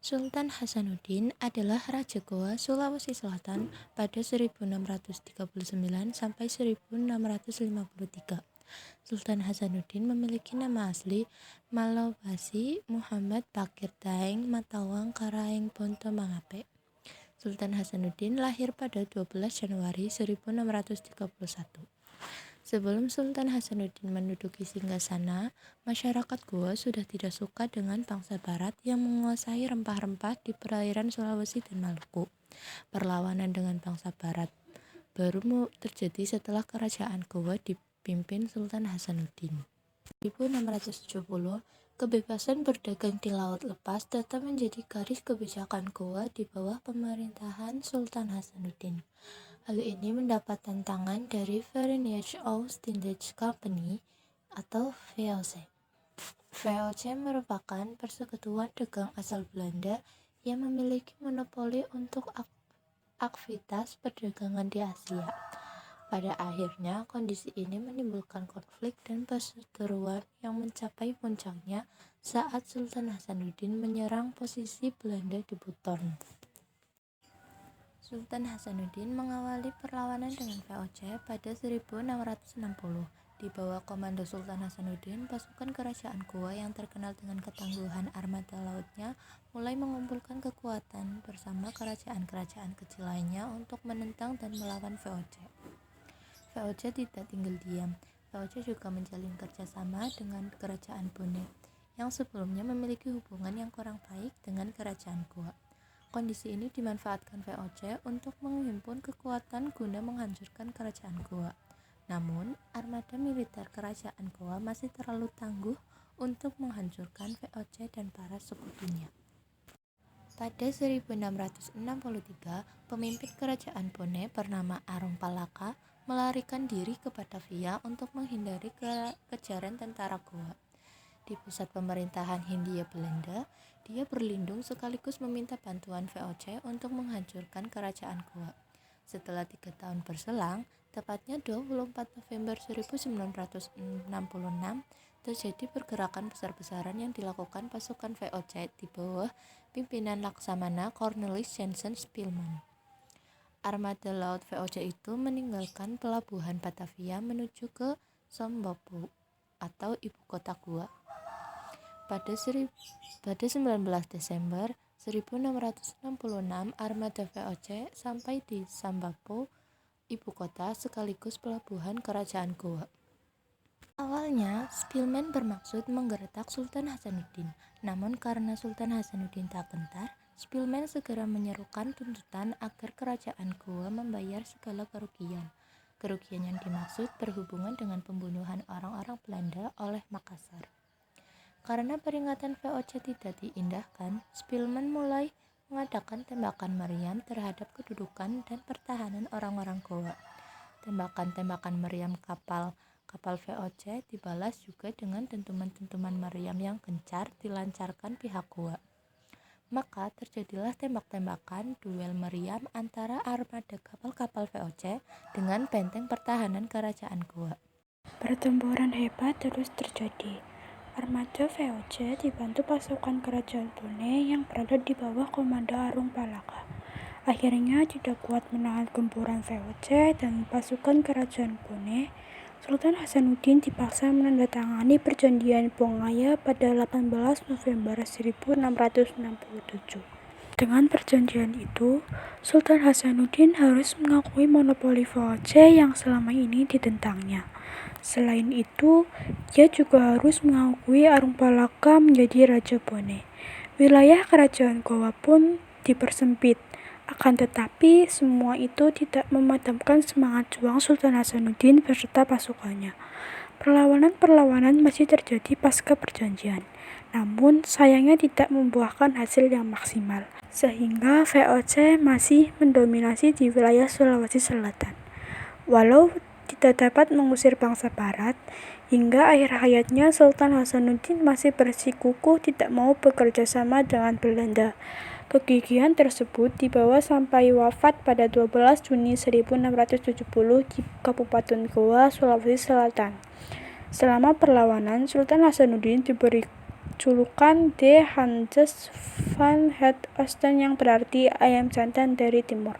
Sultan Hasanuddin adalah Raja Goa, Sulawesi Selatan pada 1639 sampai 1653. Sultan Hasanuddin memiliki nama asli Malawasi Muhammad Bakir Daeng Matawang Karaeng Bonto Mangape. Sultan Hasanuddin lahir pada 12 Januari 1631. Sebelum Sultan Hasanuddin menduduki singgasana, masyarakat Goa sudah tidak suka dengan bangsa Barat yang menguasai rempah-rempah di perairan Sulawesi dan Maluku. Perlawanan dengan bangsa Barat baru terjadi setelah kerajaan Goa dipimpin Sultan Hasanuddin. 1670, kebebasan berdagang di laut lepas tetap menjadi garis kebijakan Goa di bawah pemerintahan Sultan Hasanuddin. Hal ini mendapat tantangan dari Verenigde Oost-Indisch Compagnie atau VOC. VOC merupakan persekutuan dagang asal Belanda yang memiliki monopoli untuk aktivitas perdagangan di Asia. Pada akhirnya, kondisi ini menimbulkan konflik dan perseteruan yang mencapai puncaknya saat Sultan Hasanuddin menyerang posisi Belanda di Buton. Sultan Hasanuddin mengawali perlawanan dengan VOC pada 1660. Di bawah komando Sultan Hasanuddin, pasukan kerajaan Goa yang terkenal dengan ketangguhan armada lautnya mulai mengumpulkan kekuatan bersama kerajaan-kerajaan kecil lainnya untuk menentang dan melawan VOC. VOC tidak tinggal diam. VOC juga menjalin kerjasama dengan kerajaan Bone yang sebelumnya memiliki hubungan yang kurang baik dengan kerajaan Goa. Kondisi ini dimanfaatkan VOC untuk menghimpun kekuatan guna menghancurkan kerajaan Goa. Namun, armada militer kerajaan Goa masih terlalu tangguh untuk menghancurkan VOC dan para sekutunya. Pada 1663, pemimpin kerajaan Bone bernama Arung Palaka melarikan diri ke Batavia untuk menghindari kejaran tentara Goa. Di pusat pemerintahan Hindia Belanda, dia berlindung sekaligus meminta bantuan VOC untuk menghancurkan kerajaan Goa. Setelah 3 tahun berselang, tepatnya 24 November 1966, terjadi pergerakan besar-besaran yang dilakukan pasukan VOC di bawah pimpinan Laksamana Cornelis Jensen Spilman. Armada laut VOC itu meninggalkan pelabuhan Batavia menuju ke Sambopou atau ibu kota Goa. Pada 19 Desember 1666, armada VOC sampai di Sambopou, ibu kota sekaligus pelabuhan kerajaan Goa. Awalnya, Spilman bermaksud menggertak Sultan Hasanuddin, namun karena Sultan Hasanuddin tak gentar, Spilman segera menyerukan tuntutan agar kerajaan Goa membayar segala kerugian. Kerugian yang dimaksud berhubungan dengan pembunuhan orang-orang Belanda oleh Makassar. Karena peringatan VOC tidak diindahkan, Spilman mulai mengadakan tembakan meriam terhadap kedudukan dan pertahanan orang-orang Goa. Tembakan-tembakan meriam kapal VOC dibalas juga dengan dentuman-dentuman meriam yang gencar dilancarkan pihak Goa. Maka terjadilah tembak-tembakan duel meriam antara armada kapal-kapal VOC dengan benteng pertahanan kerajaan Goa. Pertempuran hebat terus terjadi. Armada VOC dibantu pasukan kerajaan Bone yang berada di bawah komando Arung Palaka. Akhirnya tidak kuat menahan gempuran VOC dan pasukan kerajaan Bone, Sultan Hasanuddin dipaksa menandatangani perjanjian Bongaya pada 18 November 1667. Dengan perjanjian itu, Sultan Hasanuddin harus mengakui monopoli VOC yang selama ini ditentangnya. Selain itu, ia juga harus mengakui Arung Palaka menjadi Raja Bone. Wilayah kerajaan Goa pun dipersempit. Akan tetapi, semua itu tidak memadamkan semangat juang Sultan Hasanuddin beserta pasukannya. Perlawanan-perlawanan masih terjadi pasca perjanjian, namun sayangnya tidak membuahkan hasil yang maksimal, sehingga VOC masih mendominasi di wilayah Sulawesi Selatan. Walau tidak dapat mengusir bangsa Barat, hingga akhir hayatnya Sultan Hasanuddin masih bersikukuh tidak mau bekerja sama dengan Belanda. Kegigihan tersebut dibawa sampai wafat pada 12 Juni 1670 di Kabupaten Goa, Sulawesi Selatan. Selama perlawanan, Sultan Hasanuddin diberi julukan De Hanses van het Oosten yang berarti ayam jantan dari timur.